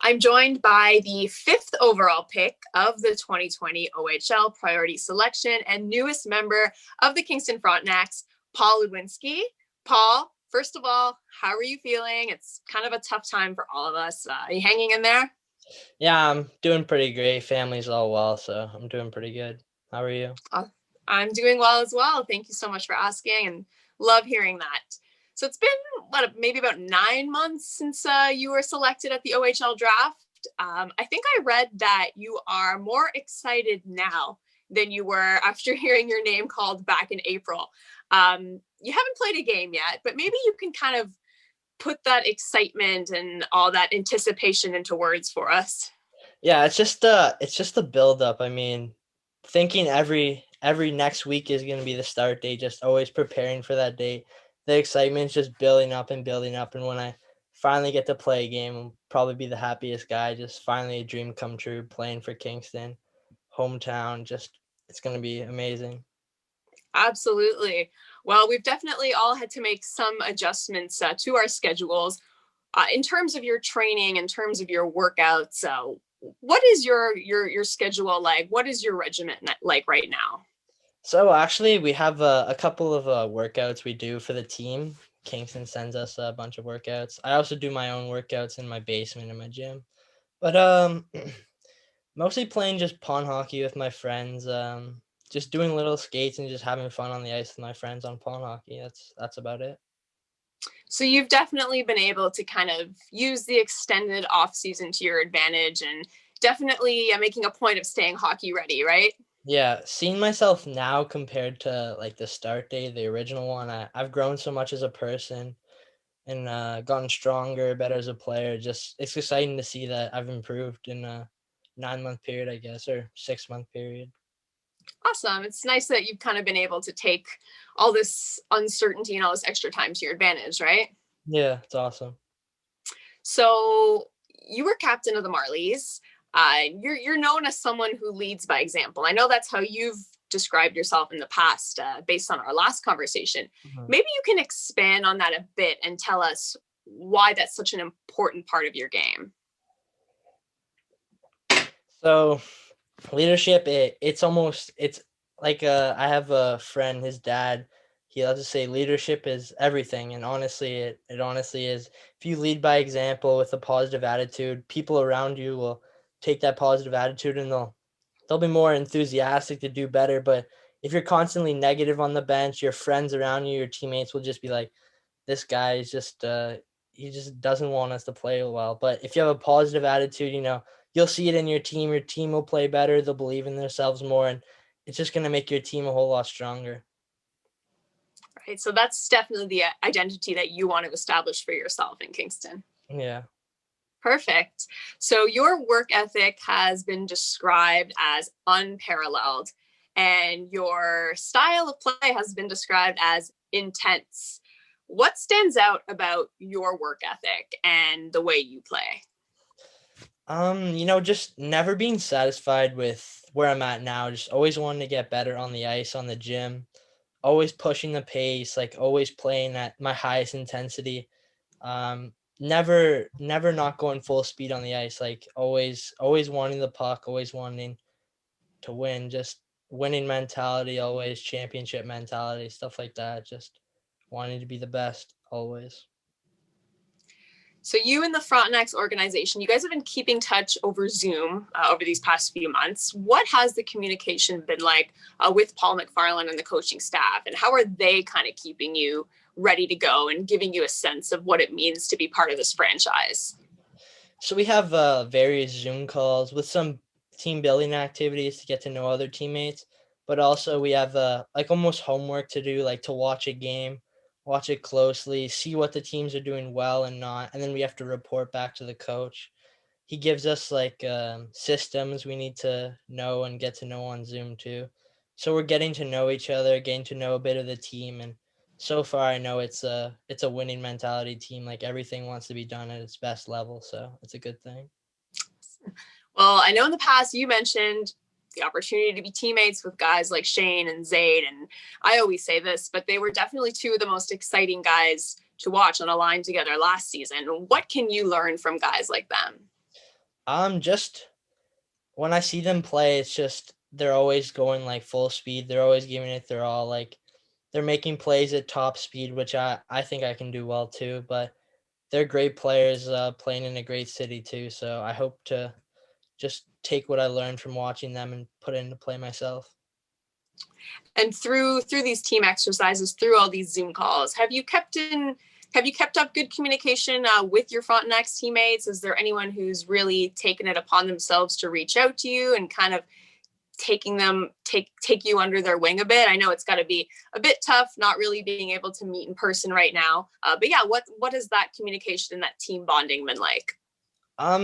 I'm joined by the fifth overall pick of the 2020 OHL Priority Selection and newest member of the Kingston Frontenacs, Paul Ludwinski. Paul, first of all, how are you feeling? It's kind of a tough time for all of us. Are you hanging in there? Yeah, I'm doing pretty great. Family's all well, so I'm doing pretty good. How are you? Uh, I'm doing well as well. Thank you so much for asking and love hearing that. So it's been maybe about 9 months since you were selected at the OHL draft. I think I read that you are more excited now than you were after hearing your name called back in April. You haven't played a game yet, but maybe you can kind of put that excitement and all that anticipation into words for us. Yeah, it's just the build up. I mean, thinking every next week is gonna be the start date, just always preparing for that date. The excitement's just building up and building up, and when I finally get to play a game, I'll probably be the happiest guy. Just finally a dream come true, playing for Kingston, hometown. Just it's gonna be amazing. Absolutely. Well, we've definitely all had to make some adjustments to our schedules in terms of your training, in terms of your workouts. What is your schedule like? What is your regimen like right now? So actually, we have a couple of workouts we do for the team. Kingston sends us a bunch of workouts. I also do my own workouts in my basement in my gym. But mostly playing just pond hockey with my friends. Just doing little skates and just having fun on the ice with my friends on pond hockey. That's about it. So you've definitely been able to kind of use the extended off season to your advantage and definitely making a point of staying hockey ready, right? Yeah, seeing myself now compared to like the start date, the original one, I've grown so much as a person and gotten stronger, better as a player. Just it's exciting to see that I've improved in a 9 month period, I guess, or 6 month period. Awesome. It's nice that you've kind of been able to take all this uncertainty and all this extra time to your advantage, right? Yeah, it's awesome. So you were captain of the Marlies. You're known as someone who leads by example. I know that's how you've described yourself in the past, based on our last conversation. Mhm. Maybe you can expand on that a bit and tell us why that's such an important part of your game. So leadership, it's like I have a friend, his dad. He loves to say leadership is everything, and honestly, it honestly is. If you lead by example with a positive attitude, people around you will take that positive attitude and they'll be more enthusiastic to do better. But if you're constantly negative on the bench, your friends around you, your teammates will just be like, this guy is just he just doesn't want us to play well. But if you have a positive attitude, you'll see it in your team. Your team will play better. They'll believe in themselves more, and it's just gonna make your team a whole lot stronger. Right. So that's definitely the identity that you want to establish for yourself in Kingston. Yeah. Perfect. So your work ethic has been described as unparalleled, and your style of play has been described as intense. What stands out about your work ethic and the way you play? Just never being satisfied with where I'm at now. Just always wanting to get better on the ice, on the gym, always pushing the pace, like always playing at my highest intensity. Never not going full speed on the ice, like always wanting the puck, always wanting to win, just winning mentality, always championship mentality, stuff like that. Just wanting to be the best always. So you and the Frontenacs organization, you guys have been keeping touch over Zoom over these past few months. What has the communication been like with Paul McFarland and the coaching staff, and how are they kind of keeping you ready to go and giving you a sense of what it means to be part of this franchise? So we have various Zoom calls with some team building activities to get to know other teammates, but also we have like almost homework to do, like to watch a game, watch it closely, see what the teams are doing well and not, and then we have to report back to the coach. He gives us like systems we need to know and get to know on Zoom too. So we're getting to know each other, getting to know a bit of the team, and so far I know it's a winning mentality team. Like everything wants to be done at its best level, so it's a good thing. Well, I know in the past you mentioned the opportunity to be teammates with guys like Shane and Zaid, and I always say this, but they were definitely two of the most exciting guys to watch on a line together last season. What can you learn from guys like them? Just when I see them play, it's just they're always going like full speed. They're always giving it their all. Like they're making plays at top speed, which I think I can do well too. But they're great players, playing in a great city too. So I hope to just take what I learned from watching them and put it into play myself. And through these team exercises, through all these Zoom calls, have you kept up good communication with your Frontenacs teammates? Is there anyone who's really taken it upon themselves to reach out to you and kind of take you under their wing a bit? I know it's got to be a bit tough not really being able to meet in person right now, but yeah, what has that communication and that team bonding been like?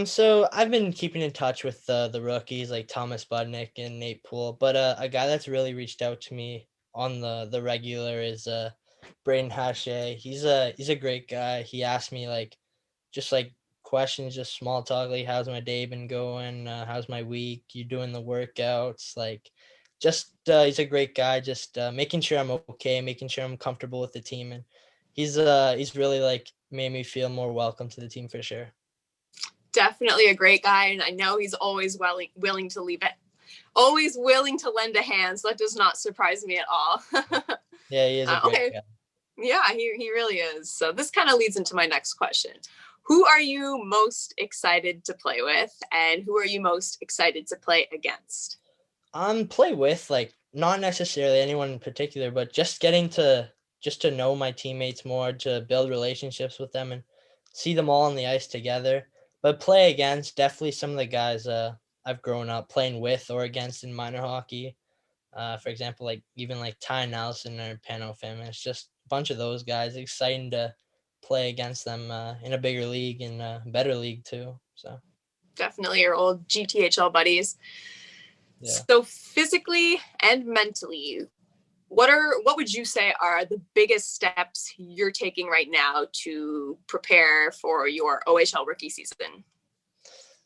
So I've been keeping in touch with the rookies like Thomas Budnick and Nate Poole, but a guy that's really reached out to me on the regular is Braden Hache. He's a great guy. He asked me like just like questions, just small talk, like how's my day been going? How's my week? You doing the workouts? Like just he's a great guy. Just making sure I'm okay, making sure I'm comfortable with the team, and he's really like made me feel more welcome to the team for sure. Definitely a great guy, and I know he's always willing to leave it, always willing to lend a hand. So that does not surprise me at all. Yeah, he is a great Okay, guy. yeah, he really is. So this kind of leads into my next question. Who are you most excited to play with, and who are you most excited to play against? Play with like not necessarily anyone in particular, but just getting to just to know my teammates more, to build relationships with them and see them all on the ice together. But play against definitely some of the guys I've grown up playing with or against in minor hockey. For example, like even like Ty Nelson or Pano Fim. It's just a bunch of those guys. Exciting to play against them in a bigger league and a better league too. So Definitely your old GTHL buddies. yeah. So physically and mentally, what would you say are the biggest steps you're taking right now to prepare for your OHL rookie season?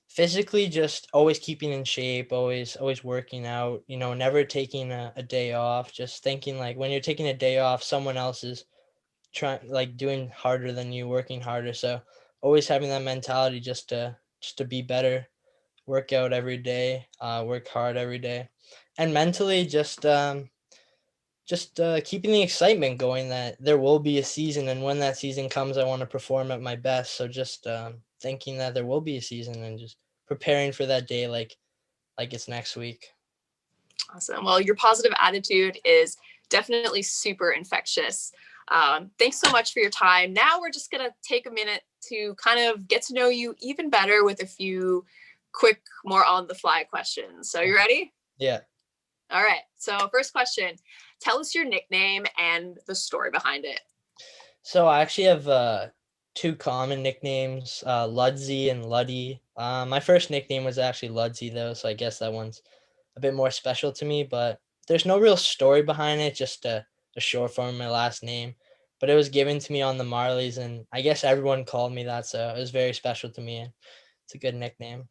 Physically, just always keeping in shape, always working out, never taking a day off, just thinking like when you're taking a day off, someone else is trying like doing harder than you, working harder. So always having that mentality just to be better, work out every day, work hard every day. And mentally just keeping the excitement going that there will be a season, and when that season comes, I want to perform at my best. So just thinking that there will be a season and just preparing for that day like it's next week. Awesome. Well, your positive attitude is definitely super infectious. Thanks so much for your time. Now we're just going to take a minute to kind of get to know you even better with a few quick, more on the fly questions. So, you ready? Yeah. All right. So, first question, tell us your nickname and the story behind it. So I actually have two common nicknames, Ludsy and Luddy. My first nickname was actually Ludsy though, so I guess that one's a bit more special to me, but there's no real story behind it, just a short form of my last name. But it was given to me on the Marlies, and I guess everyone called me that, so it was very special to me, and it's a good nickname.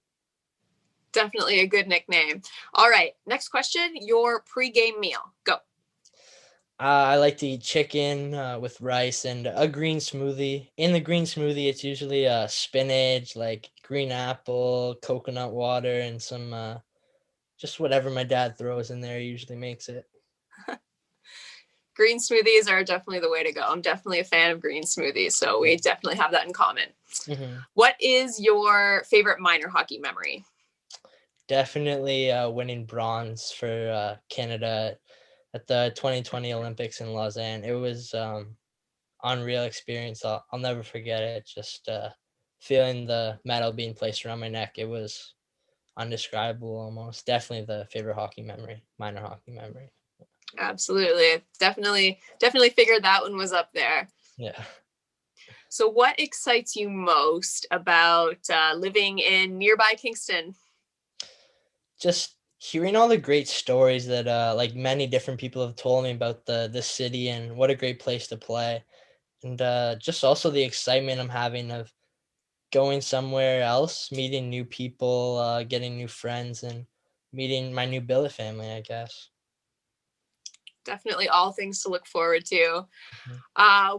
Definitely a good nickname. All right. Next question, your pregame meal. Go. I like to eat chicken with rice and a green smoothie. In the green smoothie, it's usually spinach, like green apple, coconut water, and some just whatever my dad throws in there. He usually makes it. Green smoothies are definitely the way to go. I'm definitely a fan of green smoothies, so we definitely have that in common. Mm-hmm. What is your favorite minor hockey memory? Definitely winning bronze for Canada at the 2020 Olympics in Lausanne. It was unreal experience. I'll never forget it. Just feeling the medal being placed around my neck. It was undescribable almost. Definitely the favorite hockey memory, minor hockey memory. Absolutely. Definitely figured that one was up there. Yeah. So what excites you most about living in nearby Kingston? Just hearing all the great stories that like many different people have told me about the city and what a great place to play. And just also the excitement I'm having of going somewhere else, meeting new people, getting new friends, and meeting my new billet family, I guess. Definitely all things to look forward to. Mhm. Uh,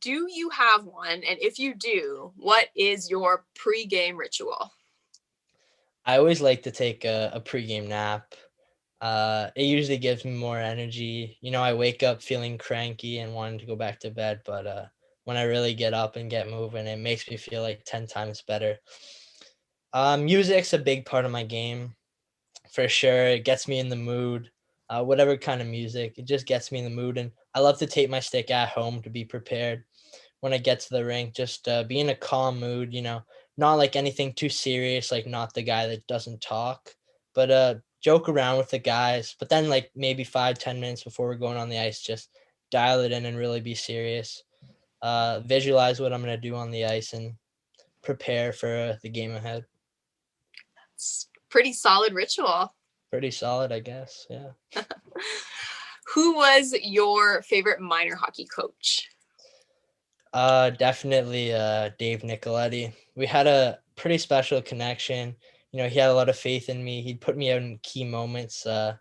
do you have one? And if you do, what is your pre-game ritual? I always like to take a pregame nap. It usually gives me more energy. I wake up feeling cranky and wanting to go back to bed, but when I really get up and get moving, it makes me feel like 10 times better. Music's a big part of my game for sure. It gets me in the mood. Whatever kind of music, it just gets me in the mood. And I love to tape my stick at home to be prepared when I get to the rink. Just be in a calm mood, not like anything too serious, like not the guy that doesn't talk, but joke around with the guys. But then like maybe 5-10 minutes before we're going on the ice, just dial it in and really be serious. Visualize what I'm gonna do on the ice and prepare for the game ahead. It's pretty solid ritual. Pretty solid, I guess. Yeah. Who was your favorite minor hockey coach? Definitely Dave Nicoletti. We had a pretty special connection. He had a lot of faith in me. He'd put me out in key moments. And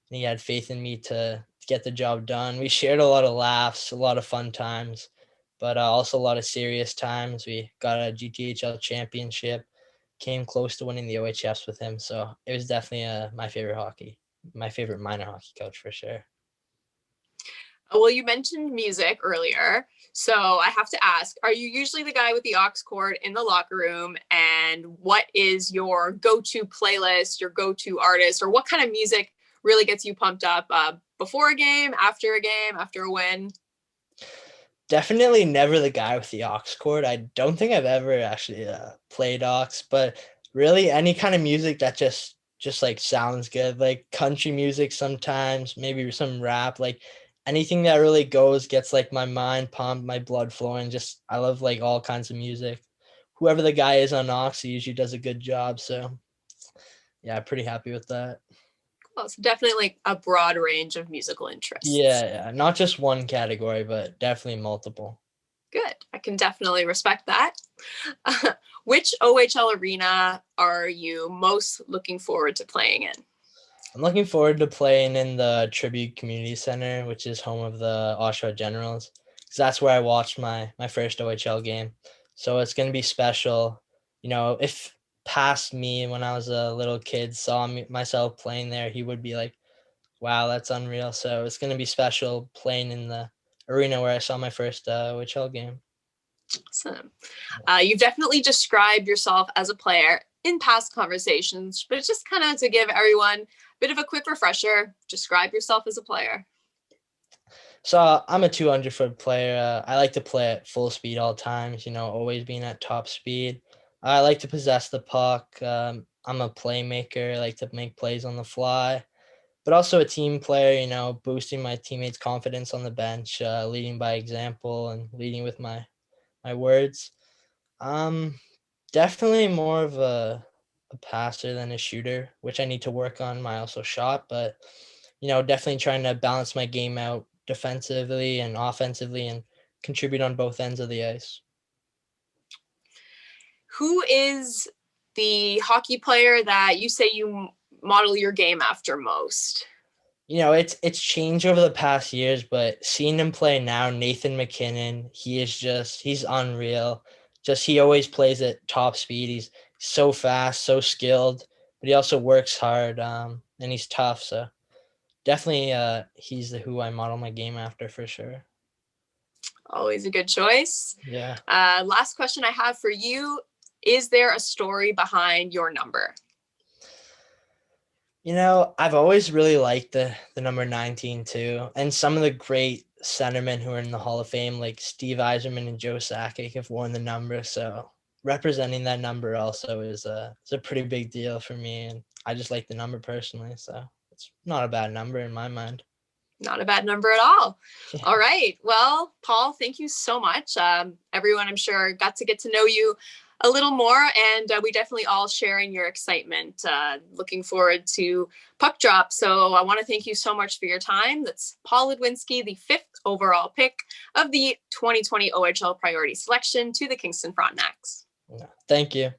he had faith in me to get the job done. We shared a lot of laughs, a lot of fun times, but also a lot of serious times. We got a GTHL championship, came close to winning the OHS with him. So it was definitely my favorite minor hockey coach for sure. Well, you mentioned music earlier, so I have to ask, are you usually the guy with the aux cord in the locker room? And what is your go-to playlist, your go-to artist, or what kind of music really gets you pumped up before a game, after a win? Definitely never the guy with the aux cord. I don't think I've ever actually played aux, but really any kind of music that just like sounds good, like country music sometimes, maybe some rap, like anything that really gets like my mind pumped, my blood flowing. Just I love like all kinds of music. Whoever the guy is on aux, he usually does a good job. So yeah, pretty happy with that. Well, so definitely like a broad range of musical interests. Yeah, not just one category, but definitely multiple. Good. I can definitely respect that. Which OHL arena are you most looking forward to playing in? I'm looking forward to playing in the Tribute Community Center, which is home of the Oshawa Generals, because that's where I watched my first OHL game. So it's going to be special. If past me when I was a little kid saw myself playing there, he would be like, wow, that's unreal. So it's going to be special playing in the arena where I saw my first OHL game. Awesome. You've definitely described yourself as a player in past conversations, but it's just kind of to give everyone a bit of a quick refresher. Describe yourself as a player. So I'm a 200-foot player. I like to play at full speed all times, always being at top speed. I like to possess the puck. I'm a playmaker. I like to make plays on the fly, but also a team player, boosting my teammates' confidence on the bench, leading by example and leading with my words. Definitely more of a passer than a shooter, which I need to work on my also shot, but definitely trying to balance my game out defensively and offensively and contribute on both ends of the ice. Who is the hockey player that you say you model your game after most? It's changed over the past years, but seeing him play now, Nathan MacKinnon, he's unreal. He always plays at top speed. He's so fast, so skilled, but he also works hard, and he's tough. So definitely, he's who I model my game after for sure. Always a good choice. Yeah. Last question I have for you. Is there a story behind your number? I've always really liked the number 19 too. And some of the great centermen who are in the Hall of Fame, like Steve Yzerman and Joe Sakic, have worn the number. So representing that number also is a pretty big deal for me. And I just like the number personally. So it's not a bad number in my mind. Not a bad number at all. Yeah. All right. Well, Paul, thank you so much. Everyone, I'm sure, got to get to know you a little more, and we definitely all sharing your excitement. Looking forward to puck drop. So I want to thank you so much for your time. That's Paul Ludwinski, the 5th overall pick of the 2020 OHL priority selection to the Kingston Frontenacs. Thank you.